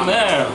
man.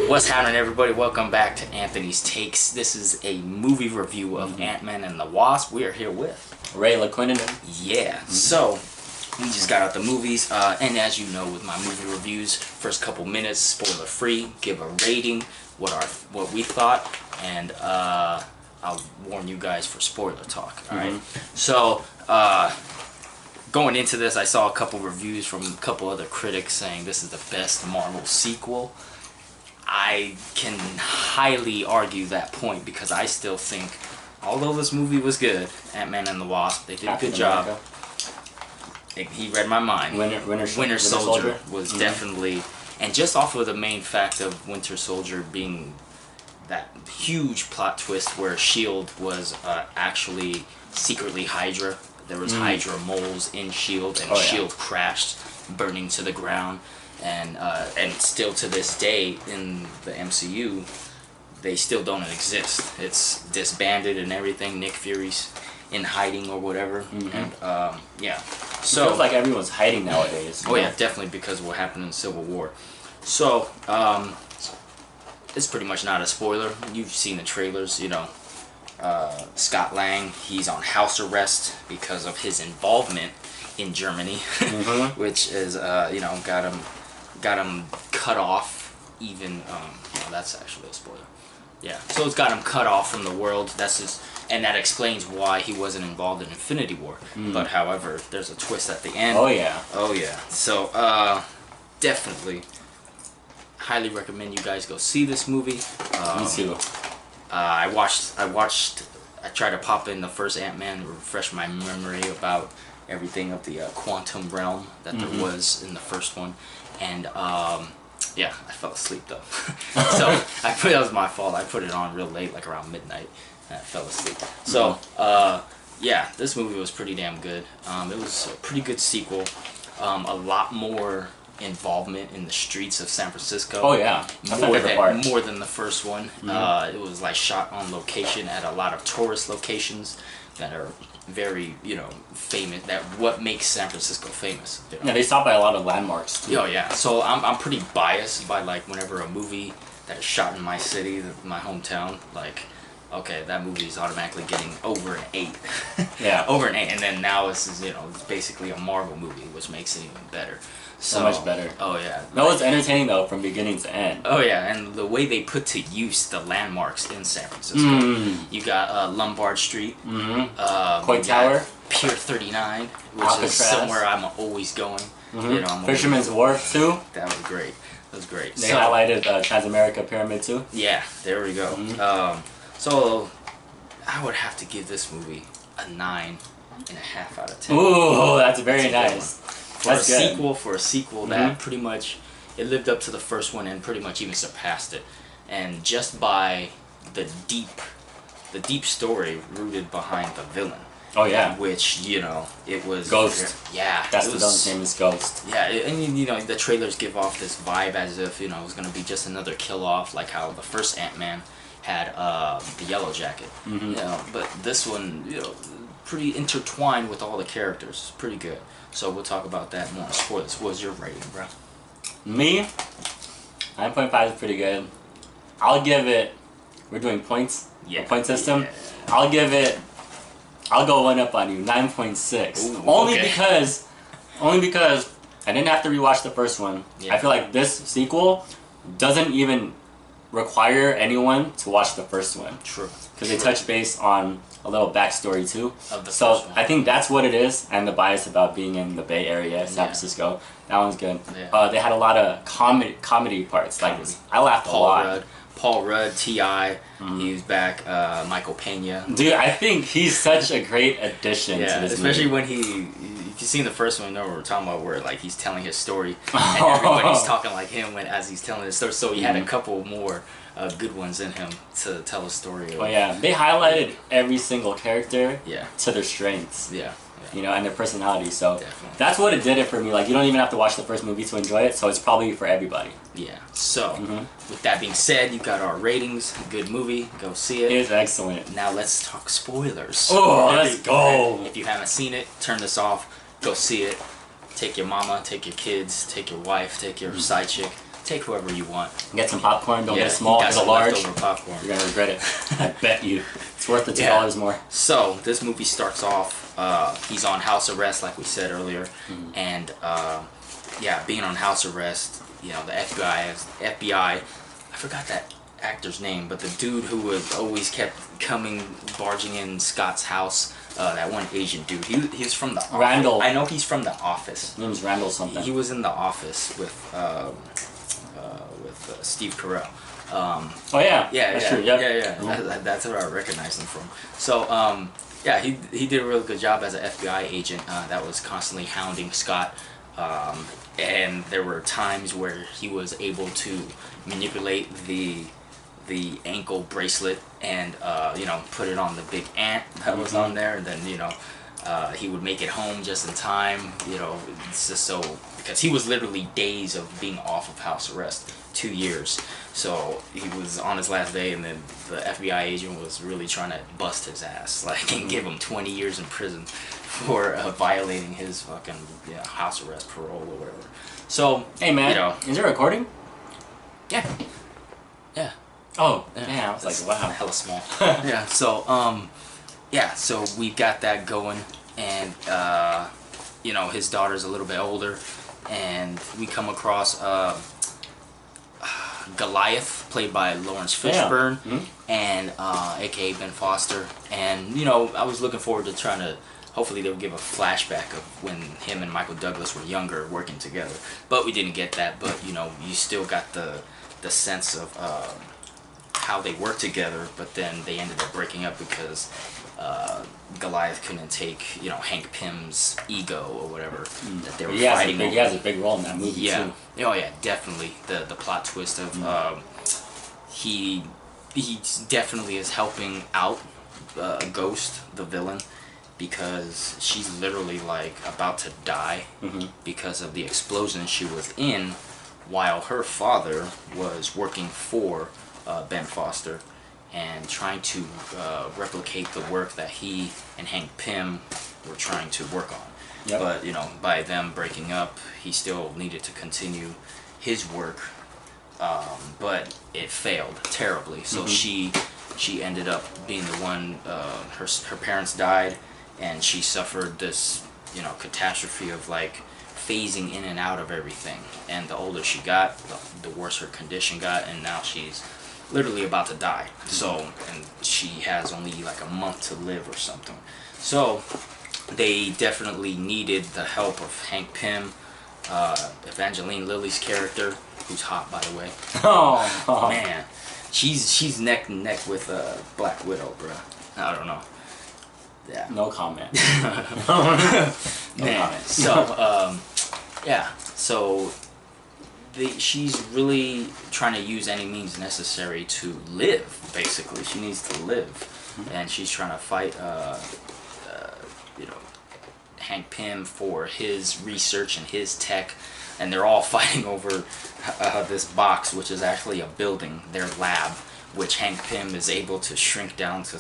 What's happening, everybody? Welcome back to Anthony's Takes. This is a movie review of Ant-Man and the Wasp. We are here with Ray LaQuinn. Yeah. So we just got out the movies, and as you know, with my movie reviews, first couple minutes, spoiler free, give a rating, what we thought, and I'll warn you guys for spoiler talk. All right. So going into this, I saw a couple reviews from a couple other critics saying this is the best Marvel sequel. I can highly argue that point because I still think, although this movie was good, Ant-Man and the Wasp, they did a good job. He read my mind. Winter Soldier was definitely, and just off of the main fact of Winter Soldier being that huge plot twist where S.H.I.E.L.D. was actually secretly Hydra. There was Hydra moles in S.H.I.E.L.D. and S.H.I.E.L.D. crashed, burning to the ground. And still to this day in the MCU, they still don't exist. It's disbanded and everything. Nick Fury's in hiding or whatever. And yeah, so it feels like everyone's hiding nowadays. Oh yeah, definitely because of what happened in Civil War. So it's pretty much not a spoiler. You've seen the trailers, you know. Scott Lang, he's on house arrest because of his involvement in Germany, which is you know, got him cut off. Even well, that's actually a spoiler. Yeah, so it's got him cut off from the world. That's just, and that explains why he wasn't involved in Infinity War. But however, there's a twist at the end. Oh yeah. Oh yeah. So definitely, highly recommend you guys go see this movie. Me too. I tried to pop in the first Ant-Man to refresh my memory about everything of the quantum realm that there was in the first one, and yeah, I fell asleep though. So that was my fault. I put it on real late, like around midnight, and I fell asleep. So yeah, this movie was pretty damn good. It was a pretty good sequel. A lot more involvement in the streets of San Francisco. Oh yeah, that's my favorite part. More than the first one. It was like shot on location at a lot of tourist locations that are very, you know, famous. That what makes San Francisco famous. You know? Yeah, they stopped by a lot of landmarks too. Oh yeah, so I'm pretty biased by like whenever a movie that is shot in my city, my hometown, like, okay, that movie is automatically getting over an 8. Yeah, over an 8, and then now this is, you know, it's basically a Marvel movie, which makes it even better. So much better. Oh yeah. That was entertaining though, from beginning to end. Oh yeah, and the way they put to use the landmarks in San Francisco. You got Lombard Street, Coit Tower, Pier 39, which Alcatraz. is somewhere I'm always going. You know, Fisherman's Wharf too. That was great. That was great. They highlighted Transamerica Pyramid too. Yeah, there we go. So I would have to give this movie a 9.5 out of 10. Ooh, that's very nice. For a sequel that pretty much, it lived up to the first one and pretty much even surpassed it, and just by the deep story rooted behind the villain. Oh yeah. Which, you know, it was Ghost. Yeah, that's the villain's name is Ghost. Yeah, and you know, the trailers give off this vibe as if, you know, it was gonna be just another kill off, like how the first Ant-Man had the Yellow Jacket. You know, but this one, you know, pretty intertwined with all the characters. Pretty good. So we'll talk about that more. Spoilers. What was your rating, bro? Me, 9.5 is pretty good. I'll give it. We're doing points. Yeah. A point system. Yeah. I'll go one up on you. 9.6. Only because I didn't have to rewatch the first one. Yeah. I feel like this sequel doesn't even require anyone to watch the first one. True. Because they touch base on a little backstory too. So I think that's what it is, and the bias about being in the Bay Area, San Francisco. That one's good. Yeah. They had a lot of comedy parts. Like I laughed a lot. Paul Rudd, T.I., he's back. Michael Pena. Dude, I think he's such a great addition to this especially movie. When if you've seen the first one, you know what we're talking about, where like he's telling his story and everybody's talking like him as he's telling his story. So he had a couple more good ones in him to tell a story. Oh yeah, they highlighted every single character to their strengths. Yeah. You know, and their personality. So that's what it did it for me. Like, you don't even have to watch the first movie to enjoy it. So it's probably for everybody. Yeah. So with that being said, you got our ratings. Good movie. Go see it. It is excellent. Now let's talk spoilers. Oh, let's go. If you haven't seen it, turn this off. Go see it. Take your mama, take your kids, take your wife, take your side chick, take whoever you want. Get some popcorn. Don't Yeah, get a small. Get a large. leftover popcorn. You're gonna regret it. I bet you. It's worth the $2 more. So this movie starts off. He's on house arrest, like we said earlier, and yeah, being on house arrest. You know, the FBI. I forgot that actor's name, but the dude who was always kept barging in Scott's house. That one Asian dude. He's from the Randall. Office. I know he's from the Office. His name's Randall something. He was in the Office with Steve Carell. Oh yeah. That's true. Yep. That's where I recognize him from. So yeah, he did a really good job as an FBI agent that was constantly hounding Scott. And there were times where he was able to manipulate the ankle bracelet and you know, put it on the big ant that was on there, and then you know he would make it home just in time. You know, it's just so, because he was literally days of being off of house arrest, 2 years. So he was on his last day, and then the FBI agent was really trying to bust his ass, like, and give him 20 years in prison for violating his fucking house arrest, parole, or whatever. So hey man, you know, is it recording? Yeah. Oh, yeah. I was like, wow, hella small. Yeah. So yeah. So we got that going, and you know, his daughter's a little bit older, and we come across Goliath, played by Lawrence Fishburne, and aka Ben Foster. And you know, I was looking forward to trying to. Hopefully, they would give a flashback of when him and Michael Douglas were younger, working together. But we didn't get that. But you know, you still got the sense of how they worked together. But then they ended up breaking up because Goliath couldn't take, you know, Hank Pym's ego or whatever that they were fighting over. He has a big role in that movie too. Oh yeah, definitely. The plot twist of he definitely is helping out Ghost, the villain, because she's literally like about to die because of the explosion she was in, while her father was working for Ben Foster and trying to replicate the work that he and Hank Pym were trying to work on. Yep. But you know, by them breaking up, he still needed to continue his work, but it failed terribly. So she ended up being the one. Her parents died, and she suffered this, you know, catastrophe of like phasing in and out of everything. And the older she got, the worse her condition got, and now she's literally about to die. So, and she has only like a month to live or something. So they definitely needed the help of Hank Pym, Evangeline Lilly's character, who's hot, by the way. Oh man, she's neck and neck with Black Widow, bro. I don't know. Yeah. No comment. No comment. So yeah. So she's really trying to use any means necessary to live. Basically, she needs to live, and she's trying to fight. You know, Hank Pym for his research and his tech, and they're all fighting over this box, which is actually a building, their lab, which Hank Pym is able to shrink down to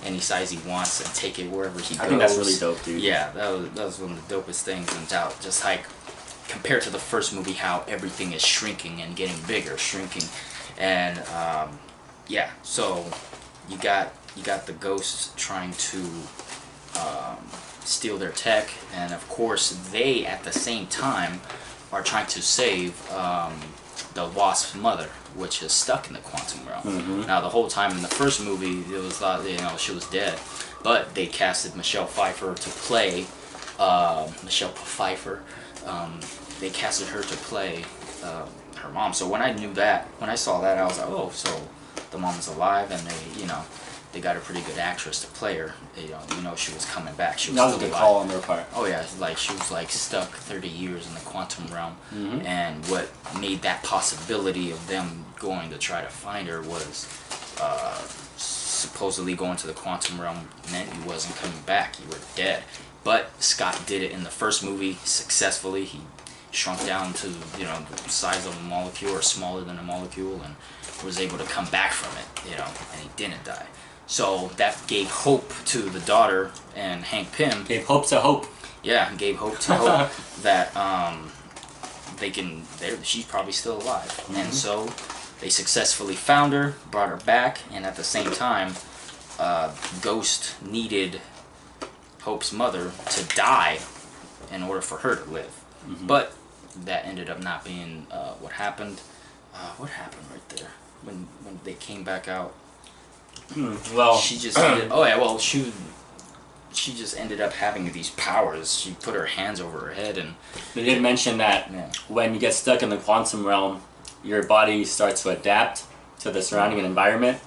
any size he wants, and take it wherever he goes. I think that's really dope, dude. Yeah, that was one of the dopest things, and just like compared to the first movie, how everything is shrinking and getting bigger, shrinking, and yeah. So you got the ghosts trying to steal their tech, and of course they at the same time are trying to save the Wasp's mother, which is stuck in the quantum realm. Now the whole time in the first movie it was thought, you know, she was dead, but they casted Michelle Pfeiffer to play they casted her to play her mom. So when I saw that, I was like, oh, so the mom is alive, and they got a pretty good actress to play her. You know she was coming back. She was that was a good call on their part. Oh yeah, like she was like stuck 30 years in the quantum realm, and what made that possibility of them going to try to find her was supposedly going to the quantum realm meant you wasn't coming back, you were dead. But Scott did it in the first movie successfully. He shrunk down to, you know, the size of a molecule or smaller than a molecule, and was able to come back from it, you know, and he didn't die. So that gave hope to the daughter and Hank Pym. Gave hope to hope. Yeah, gave hope to hope that she's probably still alive. And so they successfully found her, brought her back, and at the same time, Ghost needed Hope's mother to die in order for her to live. But that ended up not being what happened. What happened right there when they came back out? Well, she just ended, oh yeah, well she just ended up having these powers. She put her hands over her head, and they did mention that when you get stuck in the quantum realm, your body starts to adapt to the surrounding environment.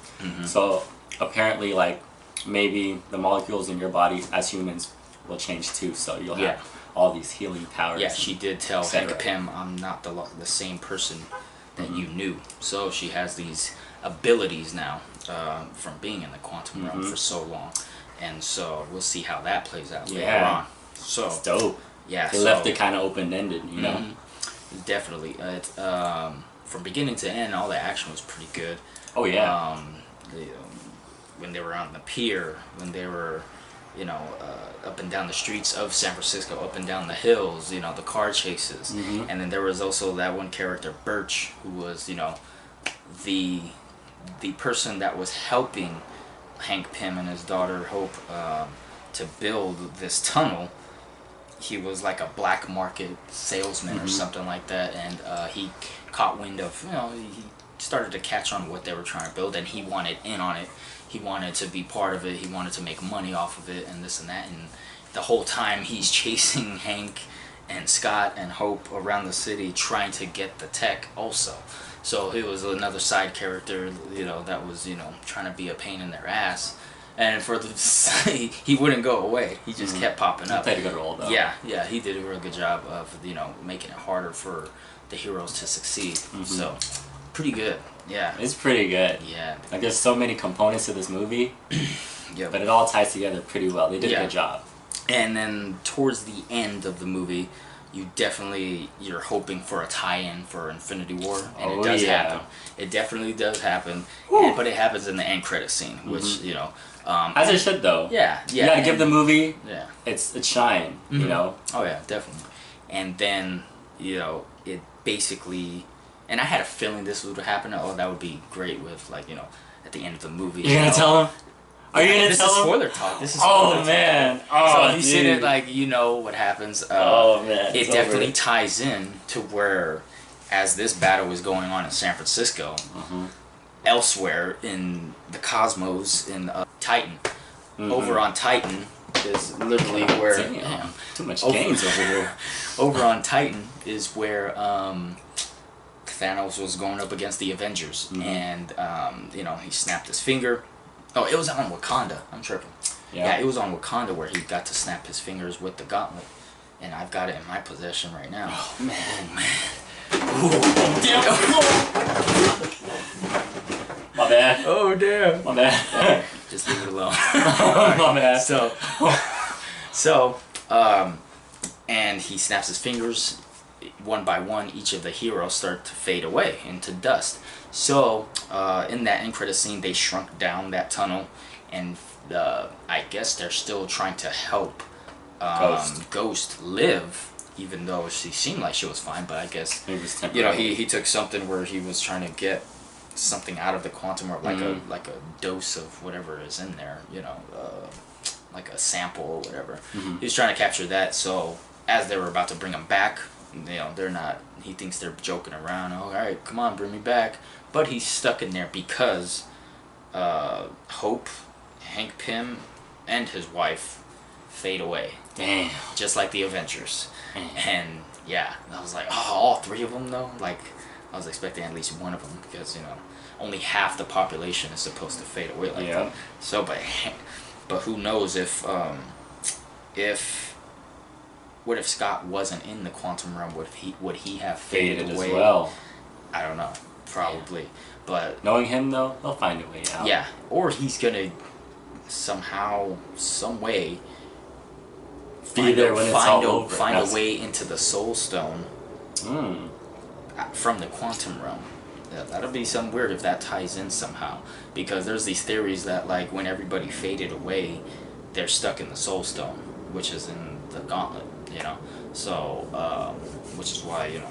So apparently, like, maybe the molecules in your body as humans will change too. So you'll have all these healing powers. Yeah, she did tell Hank Pym, "I'm not the same person that you knew." So she has these abilities now from being in the quantum realm for so long. And so we'll see how that plays out later on. So it's dope. Yeah, they left it kind of open-ended, you know. Definitely. From beginning to end, all the action was pretty good. Oh yeah. When they were on the pier, when they were, up and down the streets of San Francisco, up and down the hills, the car chases, and then there was also that one character, Birch, who was, the person that was helping Hank Pym and his daughter Hope to build this tunnel. He was like a black market salesman or something like that, and he caught wind of, he started to catch on what they were trying to build, and he wanted in on it. He wanted to be part of it. He wanted to make money off of it, and this and that. And the whole time he's chasing Hank and Scott and Hope around the city, trying to get the tech also. So it was another side character, that was, trying to be a pain in their ass. And for he wouldn't go away. He just kept popping up. He played a good role, though. Yeah, he did a real good job of, making it harder for the heroes to succeed. So, pretty good. Yeah. It's pretty good. Yeah. Like, there's so many components to this movie. But it all ties together pretty well. They did a good job. And then towards the end of the movie, you're hoping for a tie-in for Infinity War, and it does happen. It definitely does happen, but it happens in the end credit scene, which as it should, though. Yeah. You gotta give the movie its shine, you know. Oh yeah, definitely. And then it basically, and I had a feeling this would happen. Oh, that would be great with at the end of the movie. You're gonna tell him? Are you gonna tell him? This is spoiler talk. This is spoiler man. Talk. Oh, so if you've seen it, what happens. Man. It definitely ties in to where, as this battle is going on in San Francisco, elsewhere in the cosmos, in Titan, over on Titan is literally where... Damn, too much games over here. Over on Titan is where Thanos was going up against the Avengers, and he snapped his finger. Oh, it was on Wakanda. I'm tripping. Yeah, it was on Wakanda where he got to snap his fingers with the gauntlet, and I've got it in my possession right now. Oh man. Ooh, damn. My bad. Oh damn. My bad. Just leave it alone. My bad. So, and he snaps his fingers. One by one, each of the heroes start to fade away into dust. So, in that end credit scene, they shrunk down that tunnel, and I guess they're still trying to help Ghost live, even though she seemed like she was fine. But I guess he took something where he was trying to get something out of the quantum, or like a dose of whatever is in there, like a sample or whatever. He was trying to capture that. So as they were about to bring him back, they're not. He thinks they're joking around. Oh, all right, come on, bring me back. But he's stuck in there because Hope, Hank Pym, and his wife fade away. Damn. Just like the Avengers. And yeah, I was like, oh, all three of them though. Like, I was expecting at least one of them because only half the population is supposed to fade away like that. So, but who knows if what if Scott wasn't in the quantum realm? Would he have faded away as well? I don't know. Probably. But knowing him though, he'll find a way out. Yeah. Or he's gonna somehow, some way find a way into the Soul Stone from the quantum realm. Yeah, that'll be some weird if that ties in somehow. Because there's these theories that when everybody faded away, they're stuck in the Soul Stone, which is in the gauntlet. So, which is why,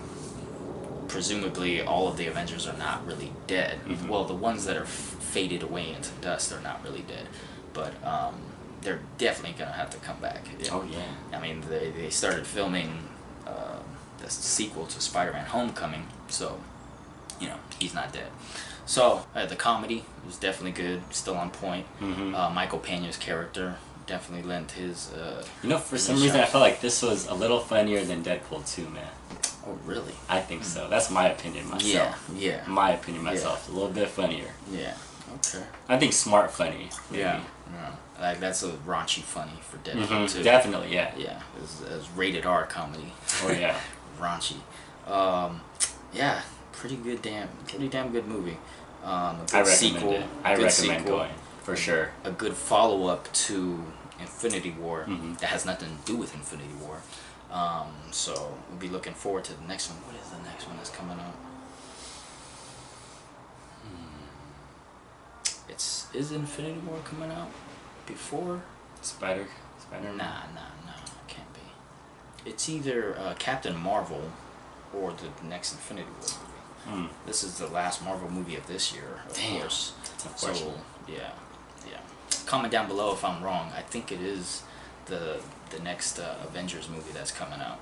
presumably all of the Avengers are not really dead. Well, the ones that are faded away into dust are not really dead, but they're definitely gonna have to come back. Oh yeah. I mean, they started filming the sequel to Spider-Man: Homecoming, so you know he's not dead. So the comedy was definitely good, still on point. Michael Pena's character definitely lent his. You know, for some reason, I felt like this was a little funnier than Deadpool 2, man. Oh, really? I think so. That's my opinion myself. Yeah. My opinion myself. A little bit funnier. Yeah. Okay. I think smart funny. Maybe. Yeah. Like that's a raunchy funny for Deadpool too. Definitely, yeah. Yeah. It was rated R comedy. Oh yeah. Raunchy. Yeah. Pretty damn good movie. A good sequel. I recommend going for sure. A good follow up to Infinity War that has nothing to do with Infinity War. So we'll be looking forward to the next one. What is the next one that's coming up? Is Infinity War coming out before Spider? Nah, can't be. It's either Captain Marvel or the next Infinity War movie. This is the last Marvel movie of this year, of course. So yeah. Comment down below if I'm wrong. I think it is the next Avengers movie that's coming out.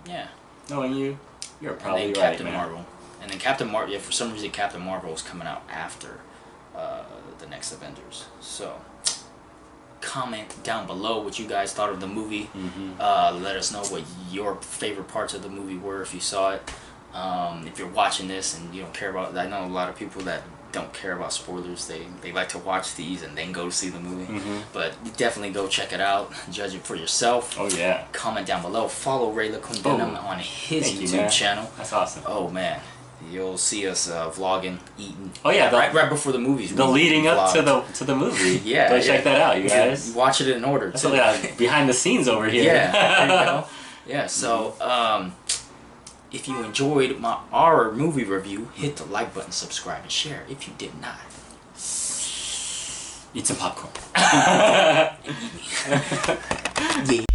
Yeah. Knowing you're probably and then right, Captain man. Marvel. And then Captain Marvel, for some reason Captain Marvel is coming out after the next Avengers. So comment down below what you guys thought of the movie. Let us know what your favorite parts of the movie were if you saw it. If you're watching this and you don't care about, I know a lot of people that don't care about spoilers. They like to watch these and then go see the movie. But definitely go check it out. Judge it for yourself. Oh yeah. Comment down below. Follow Ray LaCondenham on his YouTube channel. That's awesome. Oh man. You'll see us vlogging, eating. Oh yeah, right before the movies. The leading up to the movie. Go check that out, you guys. Watch it in order. That's behind the scenes over here. Yeah, there you go. Yeah. So if you enjoyed our movie review, hit the like button, subscribe, and share. If you did not, eat some popcorn. yeah.